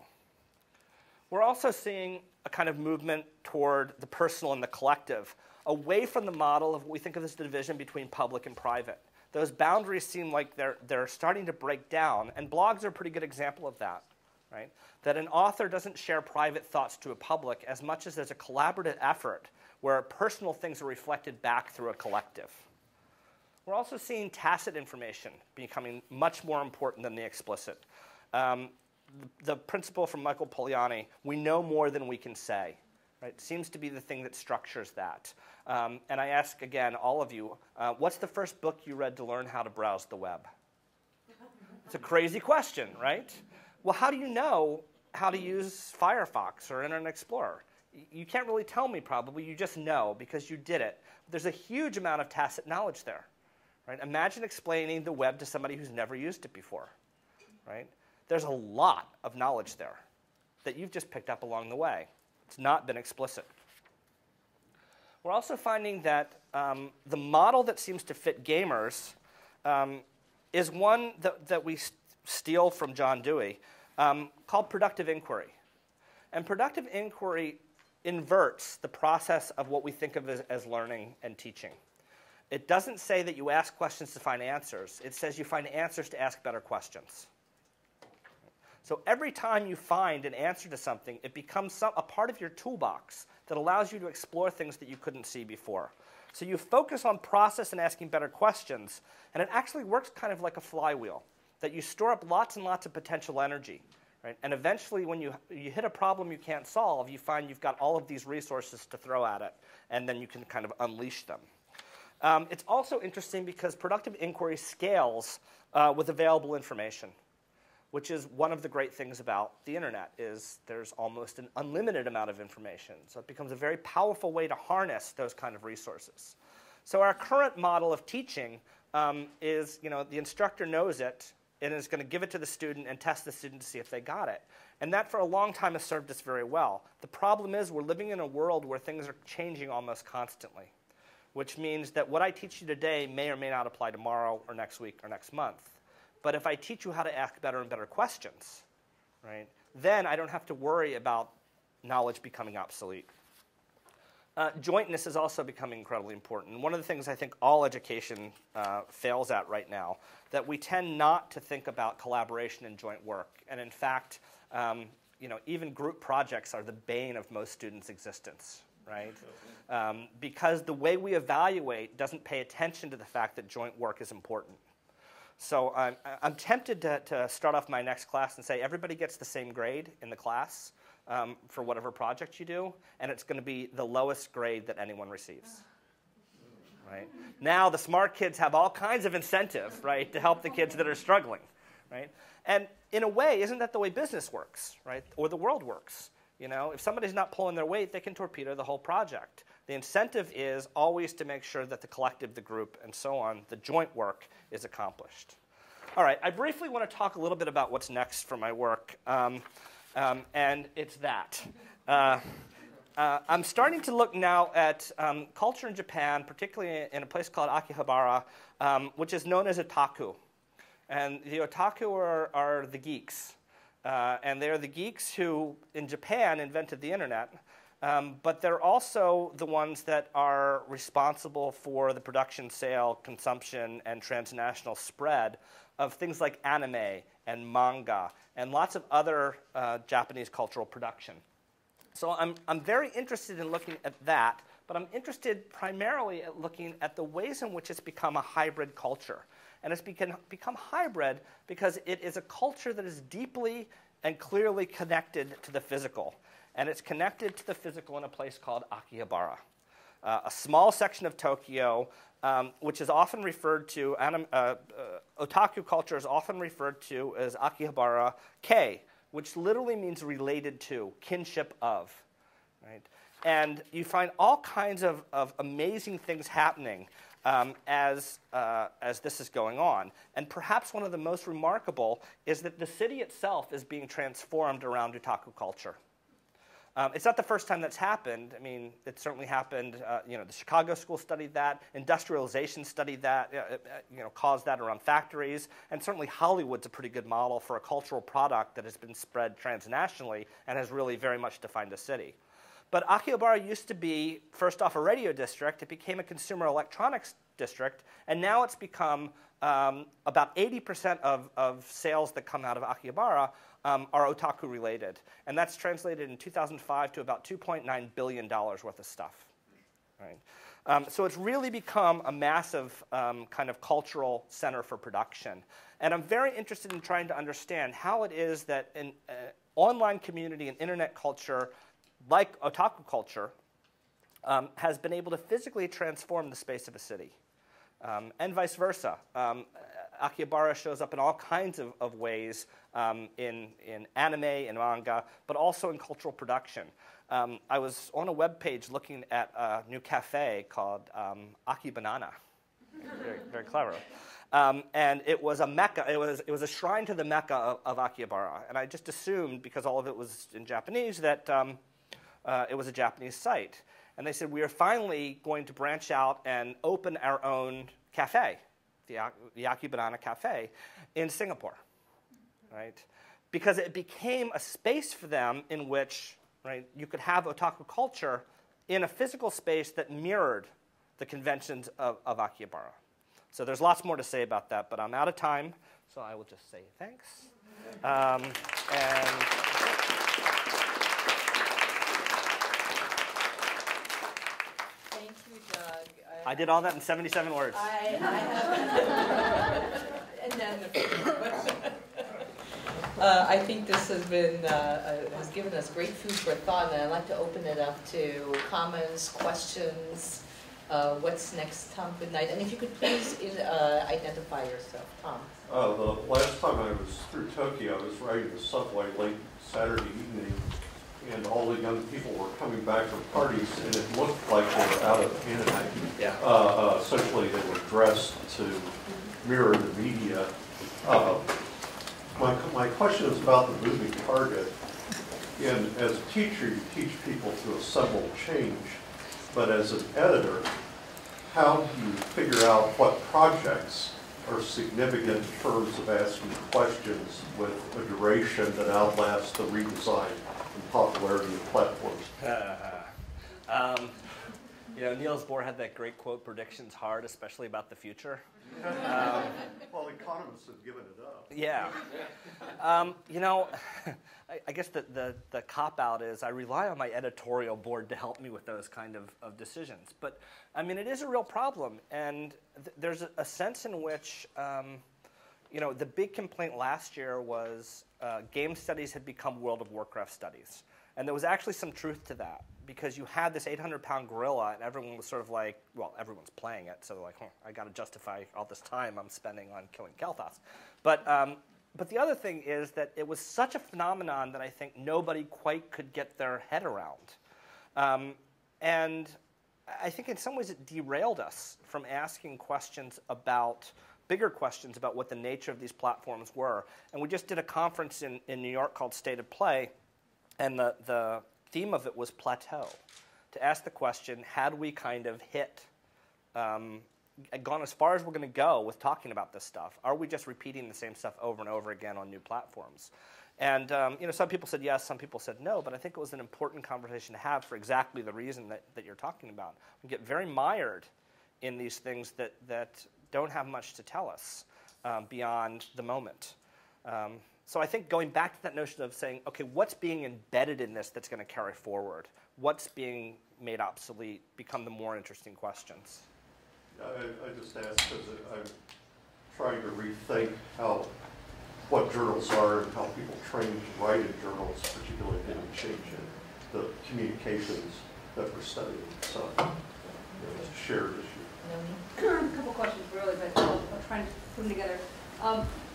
We're also seeing a kind of movement toward the personal and the collective, away from the model of what we think of as the division between public and private. Those boundaries seem like they're starting to break down, and blogs are a pretty good example of that. Right? That an author doesn't share private thoughts to a public as much as there's a collaborative effort where personal things are reflected back through a collective. We're also seeing tacit information becoming much more important than the explicit. The principle from Michael Poliani, we know more than we can say, right, seems to be the thing that structures that. And I ask, again, all of you, what's the first book you read to learn how to browse the web? It's a crazy question, right? Well, how do you know how to use Firefox or Internet Explorer? You can't really tell me, probably. You just know because you did it. There's a huge amount of tacit knowledge there. Right? Imagine explaining the web to somebody who's never used it before. Right? There's a lot of knowledge there that you've just picked up along the way. It's not been explicit. We're also finding that the model that seems to fit gamers is one that we steal from John Dewey, called productive inquiry. And productive inquiry inverts the process of what we think of as learning and teaching. It doesn't say that you ask questions to find answers. It says you find answers to ask better questions. So every time you find an answer to something, it becomes a part of your toolbox that allows you to explore things that you couldn't see before. So you focus on process and asking better questions, and it actually works kind of like a flywheel, that you store up lots and lots of potential energy. Right? And eventually, when you hit a problem you can't solve, you find you've got all of these resources to throw at it, and then you can kind of unleash them. It's also interesting because productive inquiry scales with available information. which is one of the great things about the internet, is there's almost an unlimited amount of information. So it becomes a very powerful way to harness those kind of resources. So our current model of teaching is, the instructor knows it and is going to give it to the student and test the student to see if they got it. And that for a long time has served us very well. The problem is we're living in a world where things are changing almost constantly, which means that what I teach you today may or may not apply tomorrow or next week or next month. But if I teach you how to ask better and better questions, right, then I don't have to worry about knowledge becoming obsolete. Jointness is also becoming incredibly important. One of the things I think all education fails at right now, that we tend not to think about collaboration and joint work. And in fact, even group projects are the bane of most students' existence, right? Because the way we evaluate doesn't pay attention to the fact that joint work is important. So I'm tempted to start off my next class and say everybody gets the same grade in the class for whatever project you do, and it's going to be the lowest grade that anyone receives. Right? Now the smart kids have all kinds of incentive, right, to help the kids that are struggling, right? And in a way, isn't that the way business works, right, or the world works? If somebody's not pulling their weight, they can torpedo the whole project. The incentive is always to make sure that the collective, the group, and so on, the joint work is accomplished. All right, I briefly want to talk a little bit about what's next for my work, and it's that. I'm starting to look now at culture in Japan, particularly in a place called Akihabara, which is known as otaku. And the otaku are the geeks. And they're the geeks who, in Japan, invented the internet. But they're also the ones that are responsible for the production, sale, consumption, and transnational spread of things like anime and manga and lots of other Japanese cultural production. So I'm very interested in looking at that, but I'm interested primarily at looking at the ways in which it's become a hybrid culture. And it's become hybrid because it is a culture that is deeply and clearly connected to the physical. And it's connected to the physical in a place called Akihabara, a small section of Tokyo, which is often referred to, otaku culture is often referred to as Akihabara K, which literally means related to, kinship of, right? And you find all kinds of amazing things happening as this is going on. And perhaps one of the most remarkable is that the city itself is being transformed around otaku culture. It's not the first time that's happened. I mean, it certainly happened, the Chicago school studied that, industrialization studied that, caused that around factories, and certainly Hollywood's a pretty good model for a cultural product that has been spread transnationally and has really very much defined a city. But Akihabara used to be, first off, a radio district. It became a consumer electronics district, and now it's become about 80% of sales that come out of Akihabara are otaku related. And that's translated in 2005 to about $2.9 billion worth of stuff. Right? So it's really become a massive kind of cultural center for production. And I'm very interested in trying to understand how it is that an online community and internet culture, like otaku culture, has been able to physically transform the space of a city. And vice versa. Akihabara shows up in all kinds of ways in anime and manga, but also in cultural production. I was on a web page looking at a new cafe called Aki Banana. Very, very clever. And it was a mecca. It was a shrine to the mecca of Akihabara. And I just assumed, because all of it was in Japanese, that it was a Japanese site. And they said, we are finally going to branch out and open our own cafe, the Aki Banana Cafe, in Singapore, right? Because it became a space for them in which, right, you could have otaku culture in a physical space that mirrored the conventions of Akihabara. So there's lots more to say about that, but I'm out of time, so I will just say thanks. Thank you, Doug. I did all that in 77 words. And then I think this has been has given us great food for thought, and I'd like to open it up to comments, questions, what's next, Tom? Good night. And if you could please identify yourself, Tom. The last time I was through Tokyo, I was riding the subway late Saturday evening, and all the young people were coming back from parties, and it looked like they were out of anime. Yeah. Essentially, they were dressed to mirror the media. My question is about the moving target. And as a teacher, you teach people to assemble change, but as an editor, how do you figure out what projects are significant in terms of asking questions with a duration that outlasts the redesign and popularity of platforms? You know, Niels Bohr had that great quote, "Prediction's hard, especially about the future." Well, economists have given it up. Yeah. You know, I guess the cop-out is I rely on my editorial board to help me with those kind of decisions. But, I mean, it is a real problem. And there's a sense in which, you know, the big complaint last year was game studies had become World of Warcraft studies. And there was actually some truth to that, because you had this 800-pound gorilla, and everyone was sort of like, well, everyone's playing it, so they're like, I got to justify all this time I'm spending on killing Kel'Thas. But the other thing is that it was such a phenomenon that I think nobody quite could get their head around. And I think in some ways it derailed us from asking questions about, bigger questions about what the nature of these platforms were. And we just did a conference in New York called State of Play, and the theme of it was plateau, to ask the question, had we kind of hit, gone as far as we're going to go with talking about this stuff? Are we just repeating the same stuff over and over again on new platforms? And you know, some people said yes, some people said no, but I think it was an important conversation to have for exactly the reason that you're talking about. We get very mired in these things that don't have much to tell us beyond the moment. So I think going back to that notion of saying, okay, what's being embedded in this that's going to carry forward? What's being made obsolete become the more interesting questions. I just asked because I'm trying to rethink what journals are and how people train to write in journals, particularly given the change in the communications that we're studying. So it's a shared issue. A couple questions really, but I'll try and put them together.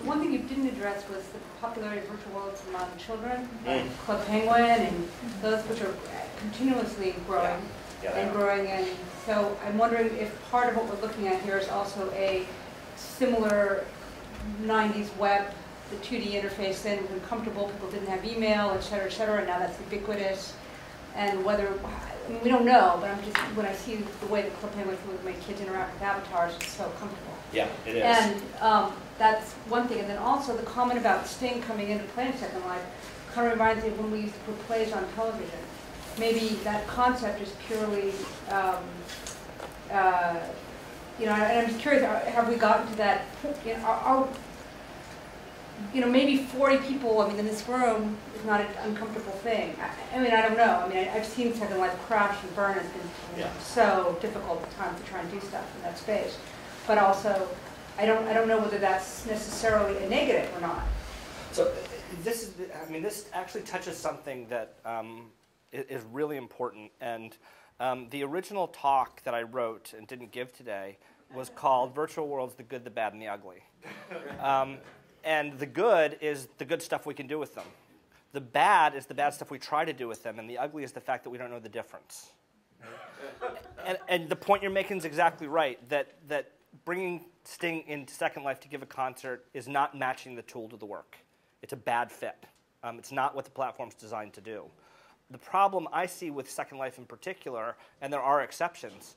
One thing you didn't address was the popularity of virtual worlds among children, like Club Penguin and those which are continuously growing and growing. And so I'm wondering if part of what we're looking at here is also a similar 90s web, the 2D interface then was comfortable, people didn't have email, et cetera, and now that's ubiquitous. And whether, I mean, we don't know, but I'm just, when I see the way that Club Penguin would make kids interact with avatars, it's so comfortable. Yeah, it is. And that's one thing. And then also the comment about Sting coming into play in Second Life kind of reminds me of when we used to put plays on television. Maybe that concept is purely, you know, and I'm just curious, have we gotten to that, you know, maybe 40 people, I mean, in this room is not an uncomfortable thing. I mean, I don't know. I mean, I've seen Second Life crash and burn. It's been so difficult at times to try and do stuff in that space. But also, I don't know whether that's necessarily a negative or not. So this is, I mean, this actually touches something that is really important. And the original talk that I wrote and didn't give today was called Virtual Worlds, the Good, the Bad, and the Ugly. And the good is the good stuff we can do with them. The bad is the bad stuff we try to do with them. And the ugly is the fact that we don't know the difference. And the point you're making is exactly right, that bringing Sting into Second Life to give a concert is not matching the tool to the work. It's a bad fit. It's not what the platform's designed to do. The problem I see with Second Life in particular, and there are exceptions,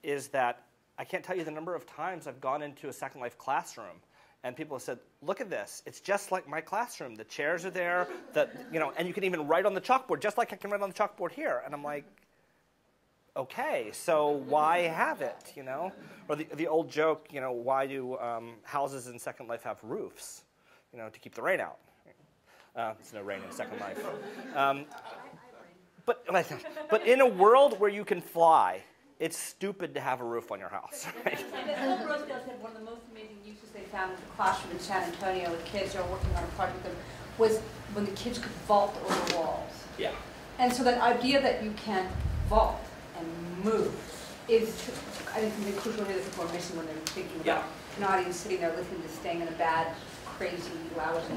is that I can't tell you the number of times I've gone into a Second Life classroom and people have said, look at this. It's just like my classroom. The chairs are there, you know, and you can even write on the chalkboard, just like I can write on the chalkboard here. And I'm like, okay, so why have it, you know? Or the old joke, you know, why do houses in Second Life have roofs? You know, to keep the rain out. There's no rain in Second Life. But in a world where you can fly, it's stupid to have a roof on your house. Right? Ellen Rosedale said one of the most amazing uses they found in the classroom in San Antonio with kids who are working on a project was when the kids could vault over walls. Yeah. And so that idea that you can vault and move is, I think, something crucial here that people are missing when they're thinking about an audience sitting there listening to staying in a bad, crazy, lousy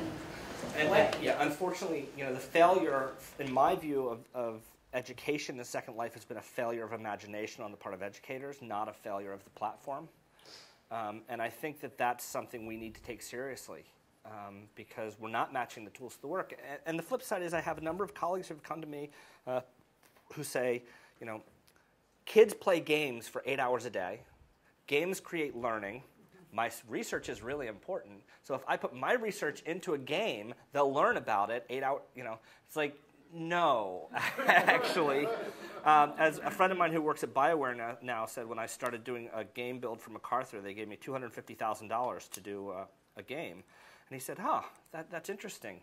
way. Yeah, unfortunately, the failure, in my view, of education in Second Life has been a failure of imagination on the part of educators, not a failure of the platform. And I think that that's something we need to take seriously because we're not matching the tools to the work. And the flip side is I have a number of colleagues who have come to me who say, kids play games for 8 hours a day. Games create learning. My research is really important. So if I put my research into a game, they'll learn about it 8 hours, It's like, no, actually. As a friend of mine who works at BioWare now said, when I started doing a game build for MacArthur, they gave me $250,000 to do a game. And he said, that's interesting.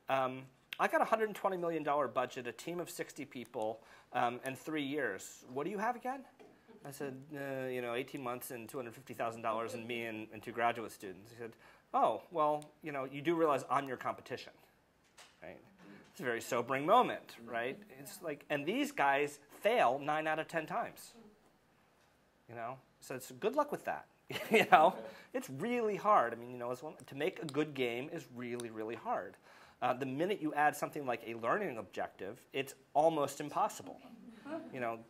I got a $120 million budget, a team of 60 people, and 3 years. What do you have again? I said, 18 months and $250,000 and me and 2 graduate students. He said, oh, well, you do realize I'm your competition, right? It's a very sobering moment, right? It's like, and these guys fail 9 out of 10 times, So it's good luck with that, It's really hard. I mean, to make a good game is really, really hard. The minute you add something like a learning objective, it's almost impossible.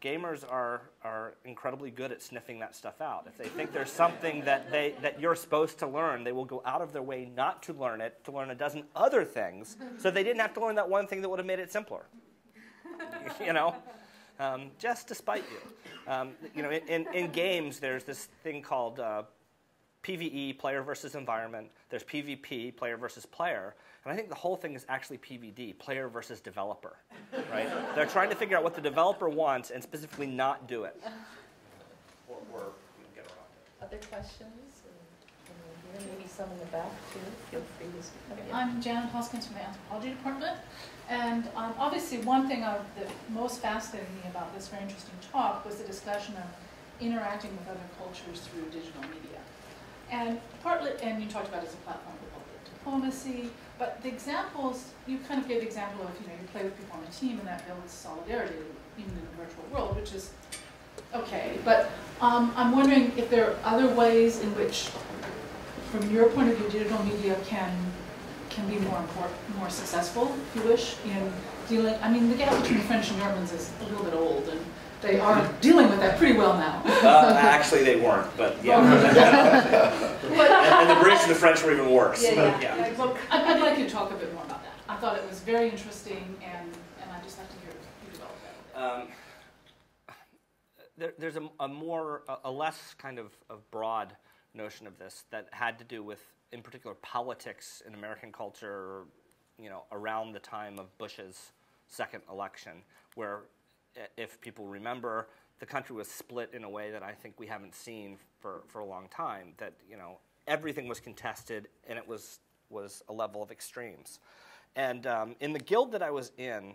Gamers are incredibly good at sniffing that stuff out. If they think there's something that you're supposed to learn, they will go out of their way not to learn it, to learn a dozen other things, so they didn't have to learn that one thing that would have made it simpler. Just to spite you. In games, there's this thing called PvE, player versus environment. There's PvP, player versus player. And I think the whole thing is actually PvD, player versus developer, right? They're trying to figure out what the developer wants and specifically not do it. Or get around it. Other questions? Maybe some in the back, too. Feel free to speak. Okay. I'm Janet Hoskins from the Anthropology Department. And obviously, one thing that most fascinated me about this very interesting talk was the discussion of interacting with other cultures through digital media. And you talked about it as a platform for public diplomacy, but the examples, you kind of gave the example of, you play with people on a team and that builds solidarity, even in the virtual world, which is okay. But I'm wondering if there are other ways in which, from your point of view, digital media can be more successful, if you wish, in dealing. I mean, the gap between French and Germans is a little bit old, and they are dealing with that pretty well now. Actually, they weren't, but yeah. and the British and the French were even worse. Yeah. Well, I'd like you to talk a bit more about that. I thought it was very interesting, and I'd just like to hear you develop that. There's a less kind of broad notion of this that had to do with, in particular, politics in American culture, around the time of Bush's second election, where, if people remember, the country was split in a way that I think we haven't seen for a long time, that, everything was contested and it was a level of extremes. And in the guild that I was in,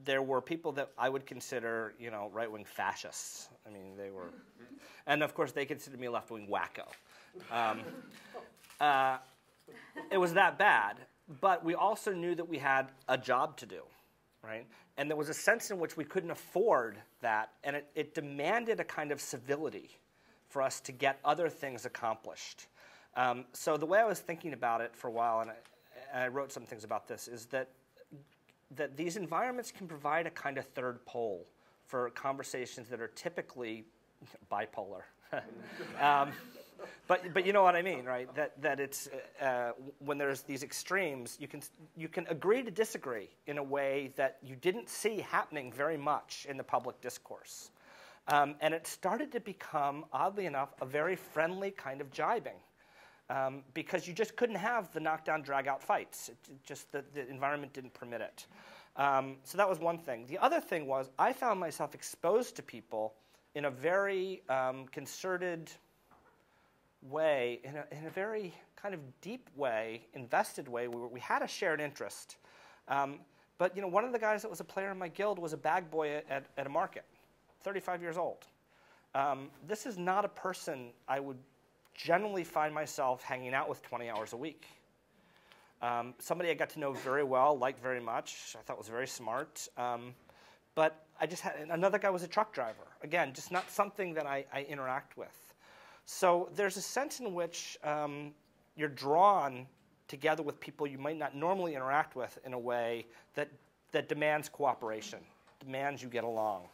there were people that I would consider, right-wing fascists. I mean, they were, and of course they considered me a left-wing wacko. It was that bad, but we also knew that we had a job to do, right? And there was a sense in which we couldn't afford that, and it demanded a kind of civility for us to get other things accomplished. So the way I was thinking about it for a while, and I wrote some things about this, is that these environments can provide a kind of third pole for conversations that are typically bipolar. But you know what I mean, right? That it's when there's these extremes, you can agree to disagree in a way that you didn't see happening very much in the public discourse, and it started to become, oddly enough, a very friendly kind of jibing, because you just couldn't have the knockdown, drag-out fights. The environment didn't permit it. So that was one thing. The other thing was I found myself exposed to people in a very concerted way, in a very kind of deep way, invested way, where we had a shared interest. But one of the guys that was a player in my guild was a bag boy at a market, 35 years old. This is not a person I would generally find myself hanging out with 20 hours a week. Somebody I got to know very well, liked very much, I thought was very smart, but I just had, another guy was a truck driver. Again, just not something that I interact with. So there's a sense in which you're drawn together with people you might not normally interact with in a way that demands cooperation, demands you get along.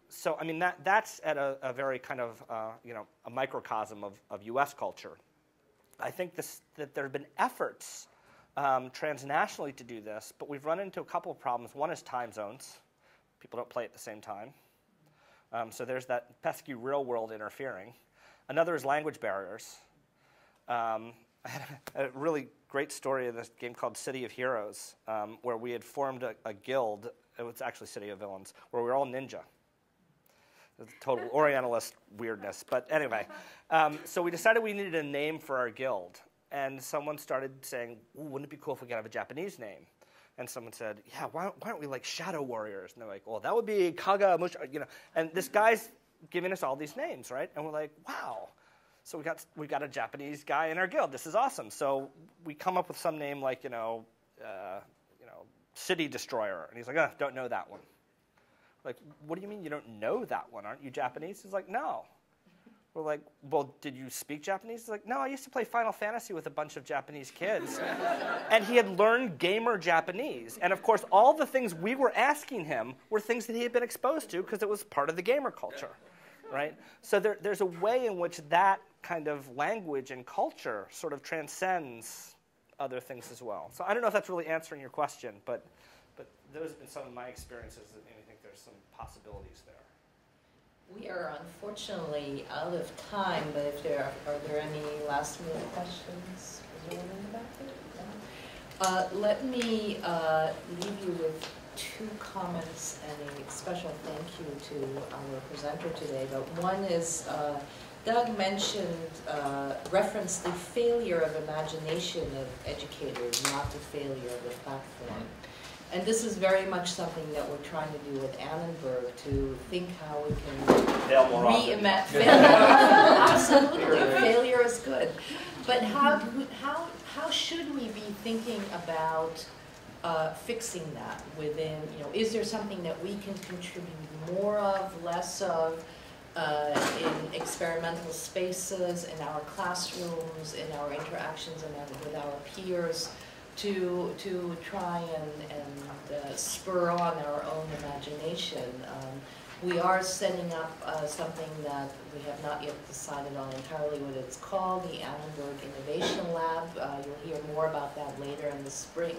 So I mean, that's at a very kind of, a microcosm of US culture. I think that there have been efforts transnationally to do this, but we've run into a couple of problems. One is time zones. People don't play at the same time. So there's that pesky real world interfering. Another is language barriers. I had a really great story in this game called City of Heroes, where we had formed a guild. It was actually City of Villains, where we were all ninja. Total Orientalist weirdness. But anyway, so we decided we needed a name for our guild. And someone started saying, wouldn't it be cool if we could have a Japanese name? And someone said, yeah, why don't we like Shadow Warriors? And they're like, well, that would be Kaga, And this guy's giving us all these names, right? And we're like, wow. So we got a Japanese guy in our guild. This is awesome. So we come up with some name like, City Destroyer. And he's like, don't know that one. Like, what do you mean you don't know that one? Aren't you Japanese? He's like, no. We're like, well, did you speak Japanese? He's like, no, I used to play Final Fantasy with a bunch of Japanese kids. And he had learned gamer Japanese. And of course, all the things we were asking him were things that he had been exposed to because it was part of the gamer culture, right? So there's a way in which that kind of language and culture sort of transcends other things as well. So I don't know if that's really answering your question, but those have been some of my experiences, and I think there's some possibilities there. We are unfortunately out of time, but if are there any last minute questions? Is there one in the back there? No? Let me leave you with 2 comments and a special thank you to our presenter today. But one is, Doug referenced the failure of imagination of educators, not the failure of the platform. And this is very much something that we're trying to do with Annenberg, to think how we can reimagine. Absolutely, failure is good. But how should we be thinking about fixing that within, is there something that we can contribute more of, less of, in experimental spaces, in our classrooms, in our interactions with our peers, to try and spur on our own imagination. We are setting up something that we have not yet decided on entirely what it's called, the Annenberg Innovation Lab. You'll hear more about that later in the spring,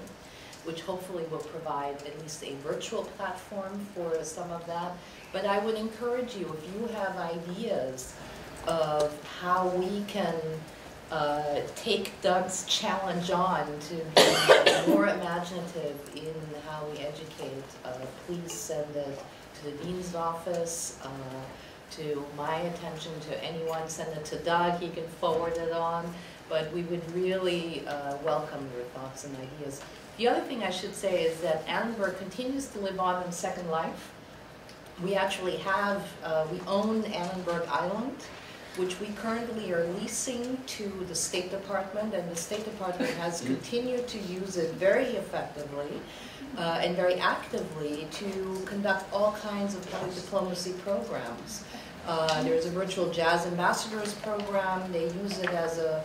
which hopefully will provide at least a virtual platform for some of that. But I would encourage you, if you have ideas of how we can take Doug's challenge on to be more imaginative in how we educate, please send it to the Dean's office, to my attention, to anyone. Send it to Doug, he can forward it on. But we would really welcome your thoughts and ideas. The other thing I should say is that Annenberg continues to live on in Second Life. We actually have, we own Annenberg Island, which we currently are leasing to the State Department, and the State Department has continued to use it very effectively and very actively to conduct all kinds of public diplomacy programs. There's a virtual jazz ambassadors program. They use it as a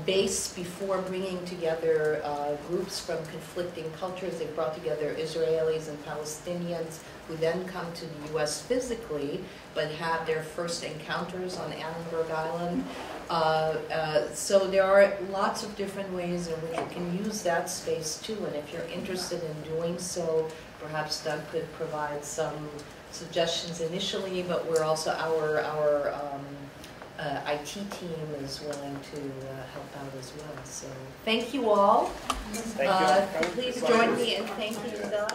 base before bringing together groups from conflicting cultures. They've brought together Israelis and Palestinians who then come to the U.S. physically, but have their first encounters on Annenberg Island. So there are lots of different ways in which you can use that space too, and if you're interested in doing so, perhaps Doug could provide some suggestions initially, but we're also, our IT team is willing to help out as well. So thank you all. Thank you. Please join me in thanking Doug.